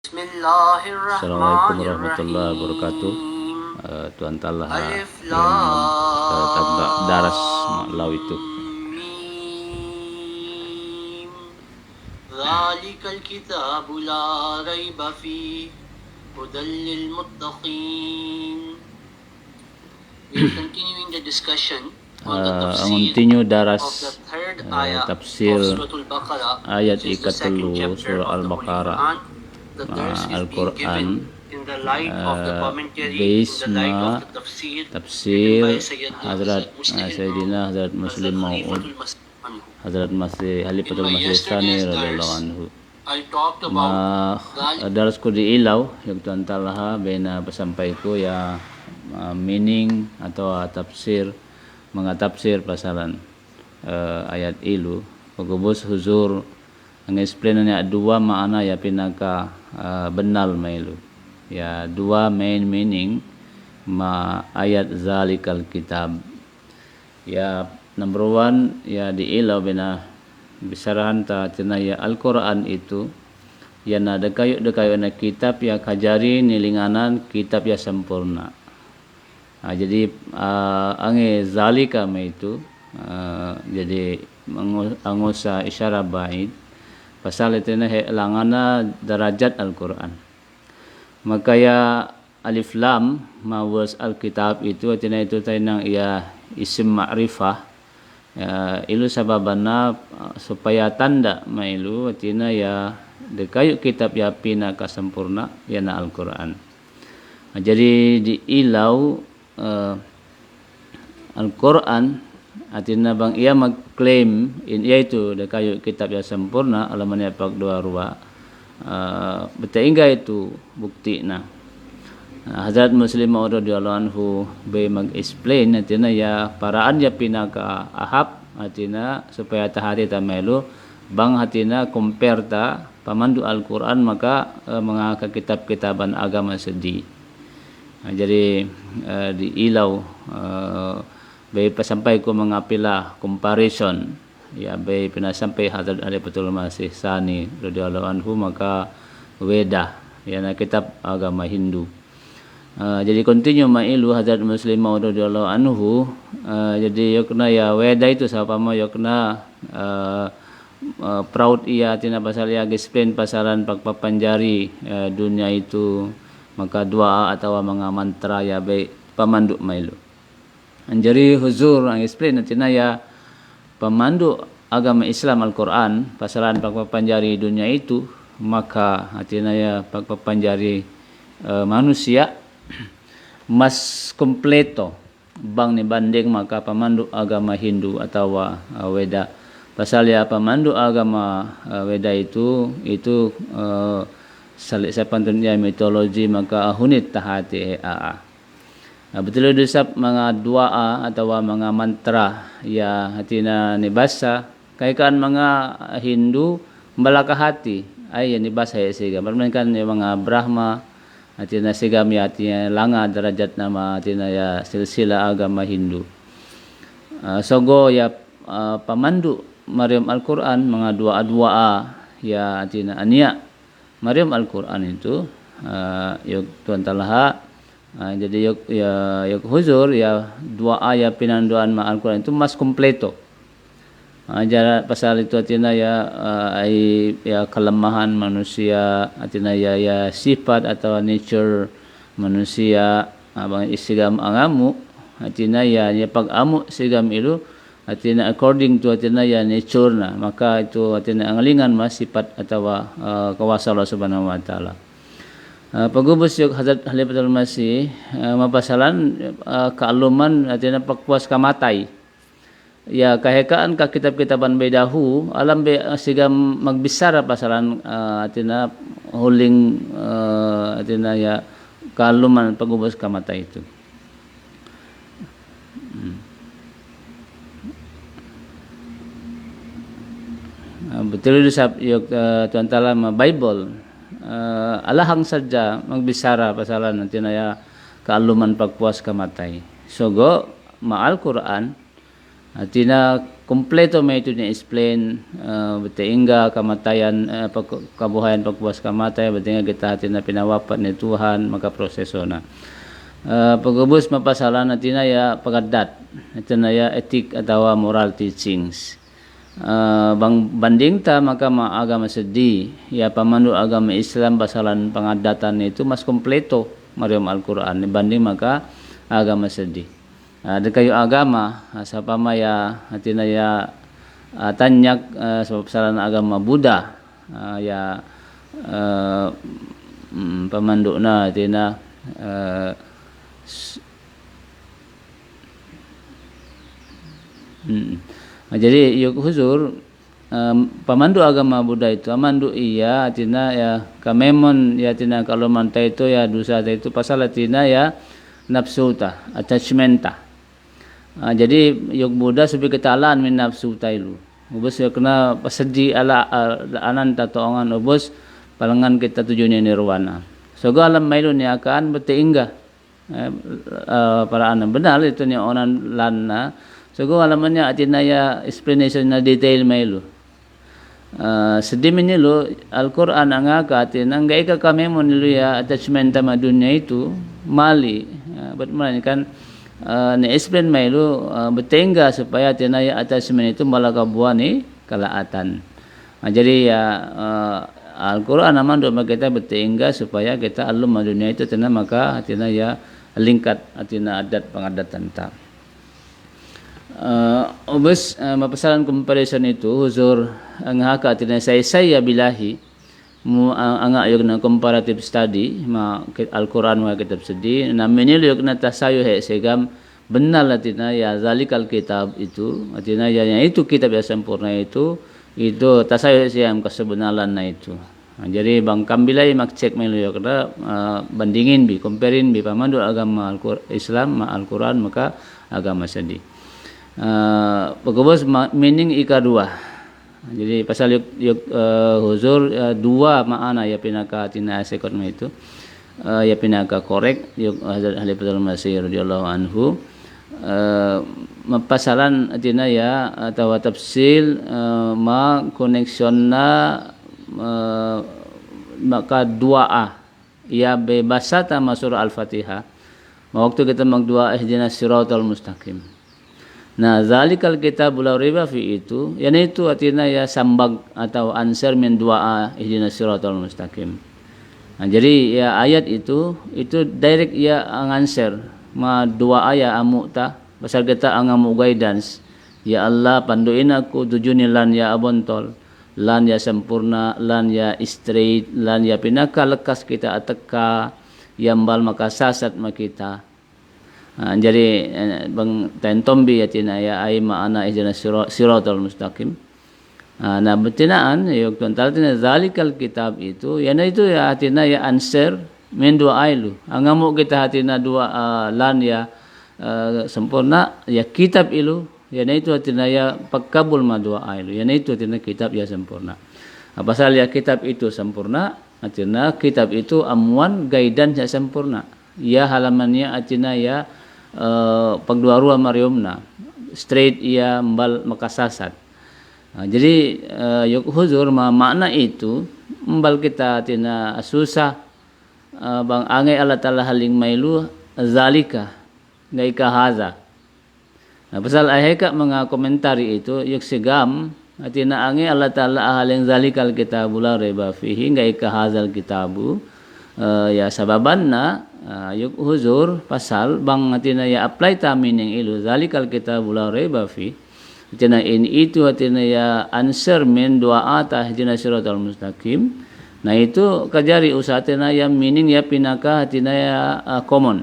Assalamualaikum warahmatullahi wabarakatuh. Tuan Talha tabak daras malau itu. Zalikal kitabu la raiba fihi hudan lil muttaqin. We are continuing the discussion on the tafsir daras of the third ayah tafsir of Surah Al-Baqarah, ayat which is the second 30 chapter surah of the Holy Al-Baqarah. Quran. The verse is being given in the light of the commentary, in the light of the tafsir by Sayyidina Hazrat Muslim Maud Hazrat Masih Halifatul Masih Sani radhiyallahu anhu. I talked about Darasku di Ilau yang Tuan Talha bena pesampaiku ya meaning atau tafsir mengatafsir pasalan ayat ilu pagubus huzur nge-explainnya dua makna ya pinaka benal mailu ya dua main meaning ayat zalikal kitab ya number one ya di ilau bena bisarahan ta tina ya Al-Quran itu ya na dekayu na kitab ya kajari nilinganan kitab ya sempurna. Jadi ange zalika itu jadi angosa isyara baid pasal itu na langana darajat Al-Quran. Maka ya alif lam mawas Al-Kitab itu artinya itu tainang ya isim ma'rifah ya, ilu sababana supaya tanda mailu artinya ya dekayu kitab ya pina kasempurna ya na Al-Quran. Jadi di ilau Al-Quran artinya bang ia mengklaim yaitu dekayu kitab yang sempurna alamannya pak dua ruwa betahingga itu bukti Hazrat Muslim Maud radhiyallahu anhu be mag-explain artinya ya paraan ya pinaka ahab artinya supaya tahati tamelu bang hatina compare ta pamandu Al-Quran maka mengaka kitab-kitaban agama sedih. Jadi di ilau bayi sampai ko mengapilah comparison ya bayi pernah sampai Hazrat Halifatul Masih Sani radhiyallahu anhu maka Weda ya na kitab agama Hindu. Jadi continue mailu Hazrat Muslim Maud radhiyallahu anhu jadi yokna ya Weda itu sapama yokna proud ia tina pasal ya explain pasaran pagpapanjari dunia itu maka doa atau mga mantra ya baik pemandu mailu. Anjari huzur ang explain natin ya pemandu agama Islam Al-Quran pasalan pagpapanjari dunia itu maka atina ya pagpapanjari manusia mas kompleto bang ni banding maka pemandu agama Hindu atau Weda pasal ya pemandu agama Weda itu salik sa pantunnya mitologi maka ahunit tahati betul dusap mga doa atau mga mantra ya hatina nibasa kaikan mga Hindu balaka hati ay nibasa ya siga permainkan ya mga Brahma hatina sigam ya hatina langa derajat nama hatina ya silsila agama Hindu sogo ya pamandu Maryam Al-Quran mga doa ya hatina ania Maryam Al-Quran itu yuk Tuan Talha jadi yuk huzur ya doa ya pinanduan ma Al-Quran itu mas kompleto ajar pasal itu artinya ya ya kelemahan manusia artinya ya sifat atau nature manusia abang isigam angamu artinya ya pag-amu sigam itu artinya according to artinya ya nature na maka itu artinya anglingan mas sifat atau kuasa Allah Subhanahu wa taala. Pagubus yung Hazrat Halifatul Masih mapasalan kaaluman artinya pagpuas kamatay. Ya kahekaan ka kitab-kitaban bedahu alam be sigam magbisara pasalan artinya huling artinya ya kaaluman pagubus kamatay itu. Betul sa yung Tuan Talha Bible alahang sadya magbisara pasalan natin na ya kaaluman pagpuas kamatay. Sogo ma Al-Quran Tina kompleto may ito ni-explain betingga kamatayan kabuhayan pagpuas kamatay betingga kita tina pinawapat ni Tuhan maka proseso na pagubos mapasalan natin ya pagadat ito na ya etik atau moral teachings banding ta maka agama sedih ya pamandu agama Islam pasalan pengadatan itu mas kompleto mariam Al-Quran dibanding maka agama sedih ada kayu agama sa pamaya atina ya tanyak sa pasalan agama Buddha ya pamandukna atina jadi yuk huzur pamandu agama Buddha itu amandu iya atina ya kamemon ya tina kalau mantai itu ya dosa itu pasal atina ya nafsu ta attachment ta jadi yuk Buddha subi ketalaan min nafsu tailu ubus ya kena pasedi ala anan tatoangan ubus palangan kita tujuannya nirwana so alam mailu ni akan betingga para anak benar itu ni onan lanna so alamannya atina ya explanation na detail mailu sedih menilu Al-Quran angaka atina ngai ka kami monilu ya attachment sama dunia itu mali bermain kan ni-explain mailu betingga supaya tina ya attachment itu malaka buani kalaatan jadi ya Al-Quran aman do kita betingga supaya kita alum dunia itu tina maka tina ya lingkat atina adat pengadatan ta ubus mapasalan comparison itu huzur angaka atina saya bilahi mu anga ayog na comparative study ma Al-Quran wa kitab sedih na meniluk na tasayo he segam benar atina ya zalikal kitab itu atina ya itu kitab yang sempurna itu tasayo siam kesebenaran na itu jadi bang kambilai mak cek melu kada bandingin bi comparein bi pamandu agama Islam ma Al-Quran maka agama sedih pagubos meaning ika dua jadi pasal yuk huzur dua maana ya pinaka tina sekot itu ya pinaka korek yuk Hazrat Khalifatul Masih radhiyallahu anhu mapasalan tina ya atau tafsil ma koneksionna maka doa ya bebasata surah Al-Fatihah waktu kita magdoa ihdinas siratal mustaqim. Nah, zalikal kitabul la raiba fi itu, yani itu artinya ya sambag atau answer min doa ihdinas siratal mustaqim. Nah, jadi ya ayat itu direct ya answer ma doa ya amukta pasal kita angamu guidance. Ya Allah panduin aku tujuni lan ya abontol, lan ya sempurna, lan ya straight, lan ya pinaka lekas kita ateka yambal maka sasat makita. Jadi bang tentombi ya tina ya ai maana ihdinas siratal mustaqim. Nah betinaan ya tuan tina zalikal kitab itu yana itu ya tina ya answer min doa ilu. Angamu kita hatina dua lan ya sempurna ya kitab ilu yana itu tina ya pakabul ma doa ilu. Yana itu tina kitab ya sempurna. Pasal ya kitab itu sempurna atina kitab itu amuan guidance ya sempurna. Ya halamannya atina ya pagduarua mariumna straight ia mbal makasasat. Jadi yuk huzur makna itu mbal kita tina susah bang angai Allah taala haling mailu zalika gaika haza. Nah pasal aheka mga komentari itu yuk sigam tina angai Allah taala haling zalikal kitabul la raiba fihi gaika hazal kitabu ya sababanna yuk huzur pasal bang atina ya apply ta meaning ilu zalikal kitabul la raiba fi atina in itu atina ya answer min doa ta ihdinas siratal mustaqim. Nah itu kajari usahatina ya meaning ya pinaka atina ya common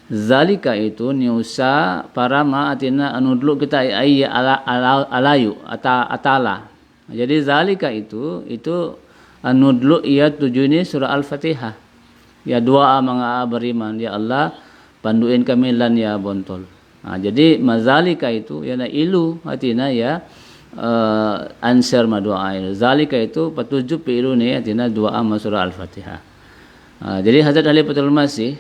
zalika itu ni usa para ma atina anudlu kita ay alayu atala. Jadi zalika itu anudlu ia tujuannya surah Al-Fatihah. Ya doa mga beriman ya Allah panduin kami lan ya bontol. Jadi mazalika itu ya na ilu atina ya answer ma doa ilu. Zalika itu patujuh ilu ni atina doa ma surah Al-Fatihah. Jadi Hazrat Khalifatul Masih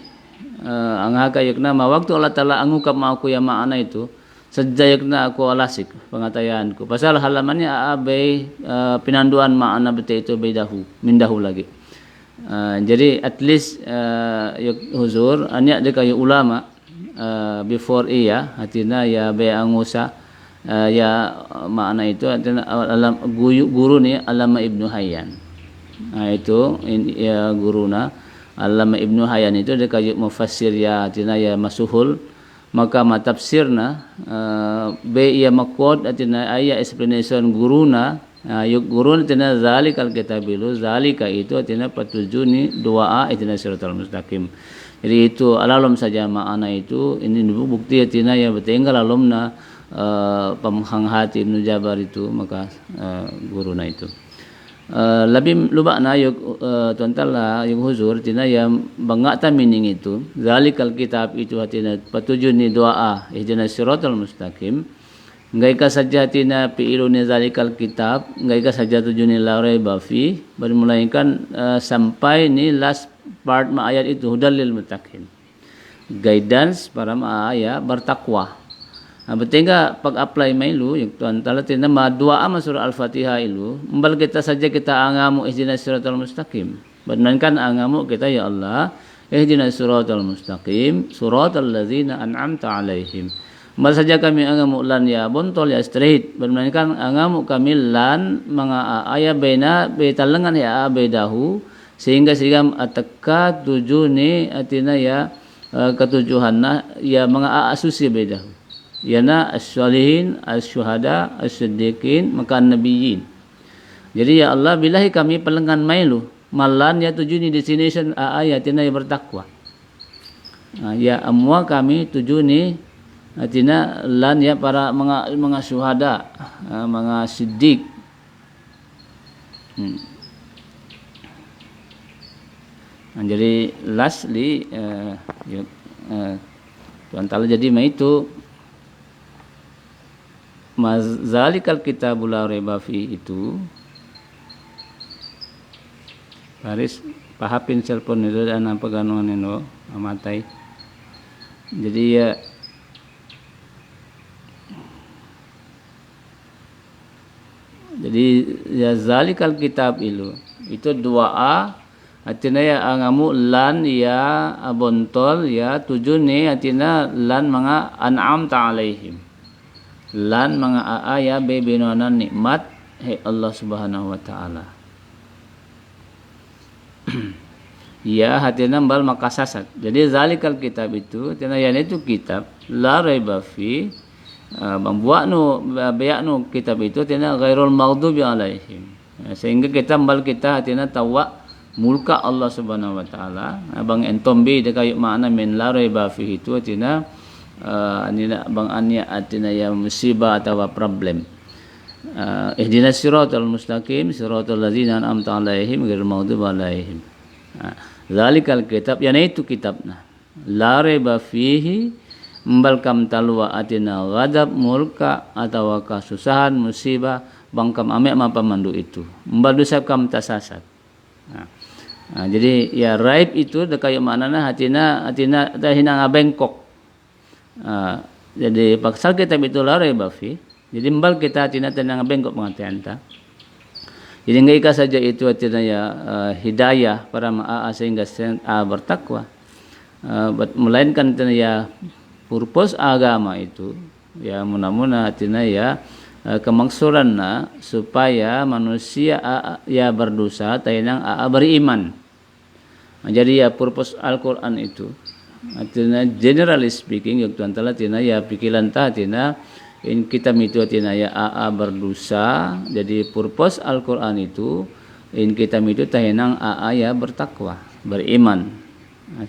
ang hakayuk na waktu Allah Taala angukap ma aku ya maana itu Sajayag na ako alasik pangatayan ko. Pasal halamannya aabay pinanduan maana bete itu bedahu mindahu lagi. Jadi at least yuk huzur anya de kayo ulama before iya hatina ya be angusa ya maana itu hatina alam guru ni Allama Ibnu Hayyan. Itu ya guruna Allama Ibnu Hayyan itu de kayo mufassir ya hatina ya masuhul maka matafsirna be ia makod atina aya explanation guruna yuk guruna atina zalikal kitabilu zalika itu atina patujuni doa atina siratal mustaqim. Jadi itu alalom saja makna itu ini bukti atina ya betinggal alamna pemhanghati Ibnu Jabar itu maka guruna itu lebih luba na yuk tuantala yung huzur tina yang bangata meaning itu zalikal kitab itu hatina patujun ni doa ihdina siratal mustaqim ngai ka saja tina piilu ni zalikal kitab ngai ka saja tujun ni la raiba fi bermulaikan sampai ni last part ma ayat itu hudal lil muttaqin guidance para maaya bertakwa. Betingga pag-apply may lu yung tuan talatin na madua ama surah Al-Fatihah ilu mbal kita saja kita angamu ihdinas siratal mustaqim benarkan angamu kita ya Allah ihdinas siratal mustaqim siratal ladzina an'amta alaihim mbal saja kami angamu lan ya bontol ya straight benarkan angamu kami lan mga aya baina betalengan ya bedahu sehingga ataka tujuni atina ya ketujuhanna ya mga asusi bedahu yana as-salihin, as-syuhada, as-siddiqin, maka nabiyyin. Jadi ya Allah bilahi kami pelengan mailu malan ya tujuni destination ayatina yang bertakwa. Ya amwa kami tujuni atina lan ya para mga syuhada, mga siddiq. Jadi lastly Tuhan Ta'ala jadi itu mazalikal kitabul la raiba fi itu Paris pahapin cellphone itu dan apa ganuan itu amatai jadi ya zalikal kitab itu doa atina ya angamu lan ya abontol ya tujune atina lan mga an'am ta'alaihim lan mga aaya bebinonan nikmat Allah Subhanahu wa taala. Ya hatina bal makasasat. Jadi zalikal kitab itu tina yan itu kitab la raiba fi bambuaknu bayaknu kitab itu tina ghairul maghdubi alaihim. Sehingga kita bal kita hatina tawa mulka Allah Subhanahu wa taala. Abang entombi de kayu makna min la raiba fi itu tina anina bang anya atina ya musibah atau problem ihdinas siratal mustaqim siratal ladzina an'amta alaihim ghairil maghdubi alaihim zalikal kitab yana itu kitabna la raiba fihi mbal kam talwa atina ghadab mulka atau kasusahan musibah bangkam ame ma pamandu itu mbal dosa kam tasasat. Jadi ya raib itu da kayu maknana hatina hinang bengkok. Jadi paksal kitab itu la raiba fi. Jadi mbal kita tina tenang bengkok pengertian ta. Jadi ngai ka saja itu tina ya hidayah para maa sehingga bertakwa. Melainkan tina ya purpose agama itu ya muna-muna tina ya kemaksudanna supaya manusia ya berdosa tainang beriman. Jadi ya purpose Al-Qur'an itu artinya generally speaking yuk tuan tala tina ya pikiran ta tina in kita mitu tina ya berdosa jadi purpose Al-Qur'an itu in kita mitu tahinang ya bertakwa beriman.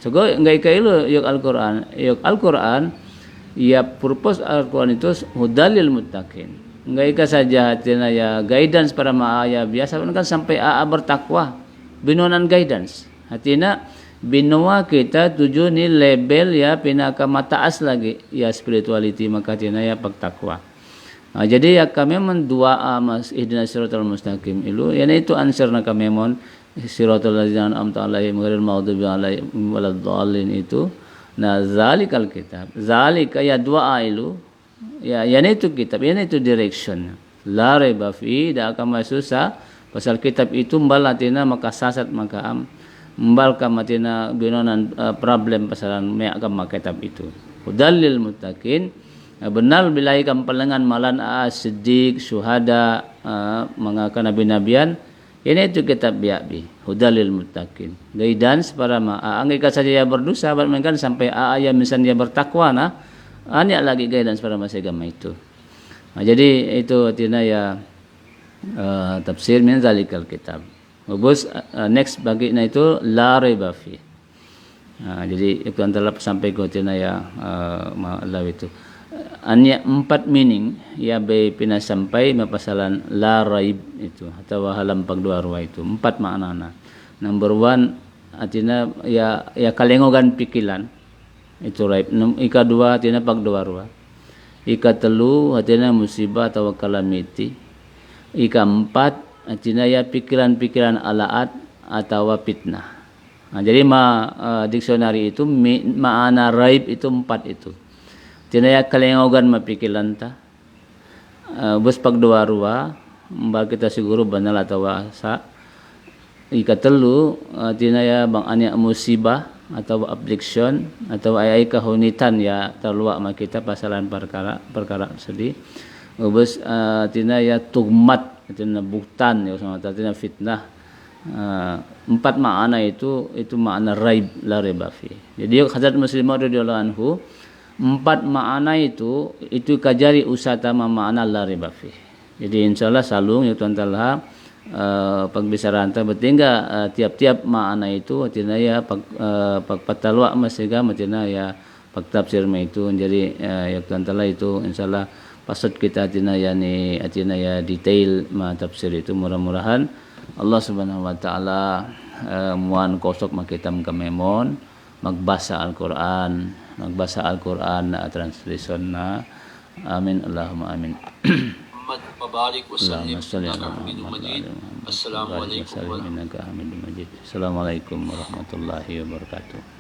So go ngai kailu yuk Al-Qur'an ya purpose Al-Qur'an itu hudalil muttaqin ngai ka saja tina ya guidance para maaya biasa kan sampai bertakwa binonan guidance hatina binua kita tujuh ni label ya pinaka mataas lagi ya spirituality maka tina ya pagtakwa. Jadi ya kami mendua mas ihdinas siratal mustaqim ilu yana itu answer na kami mon siratal ladzina an'amta alaihim ghairil maghdubi alaihim waladdallin itu. Nah zalikal kitab zalika ya doa ilu Ya, yan itu kitab, yan itu direction. La raiba fi, da akan susah pasal kitab itu mbal atina makasasat maka mbal ka matina binonan problem pasalan may akan kitab itu. Hudalil muttaqin, benar bilai kam palengan malan siddiq, syuhada, mga kanabi-nabian. Ini itu kitab biabi, hudalil muttaqin. Guidance para anggi ka saja berdosa, bahkan sampai ayat misalnya bertakwa na, ani lagi guidance para masagama itu. Nah, jadi itu artinya ya tafsir min zalikal kitab. Bos next bagi na itu la raiba fi. Nah, jadi itu antara sampai ke artinya ya malah itu. Anya 4 meaning ya be pinasampai mapasalan la raib itu atau halampag dua ruwa itu 4 maknana. Number 1 artinya ya kalengogan pikilan itu raib. Ika 2 artinya pag dua ruwa. Ika 3 artinya musibah atau calamity. Ika 4 artinya ya pikiran-pikiran alaat atau fitnah. Nah, jadi diksionari itu makna raib itu 4 itu. Tinaya kalengogan mapikilan ta. Bus pag dua ruwa, mbak kita siguro banal atau sa. Ikatelu, tinaya bang anya musibah atau affliction atau ay kahunitan ya terluak makita pasalan perkara sedih. Bus tinaya tugmat, tinaya buktan ya sama tinaya fitnah. 4 makna itu makna raib la raiba fi. Jadi Hazrat Muslimah radhiyallahu anhu 4 makna itu kajari usatama makna la raiba fi. Jadi insyaallah salung ya tuan talha pagbisaran ta betingga tiap-tiap makna itu artinya ya pagpatalwa masiga artinya ya pagtafsir itu. Jadi ya tuan talha itu insyaallah pasut kita artinya ya ni artinya ya detail tafsir itu murah-murahan Allah Subhanahu wa taala muan kosok makitam kamemon magbasa Al-Qur'an na translation na amin Allahumma amin. Mabarik wa sallim ala Hamidum Majid. Assalamualaikum Assalamualaikum warahmatullahi wabarakatuh.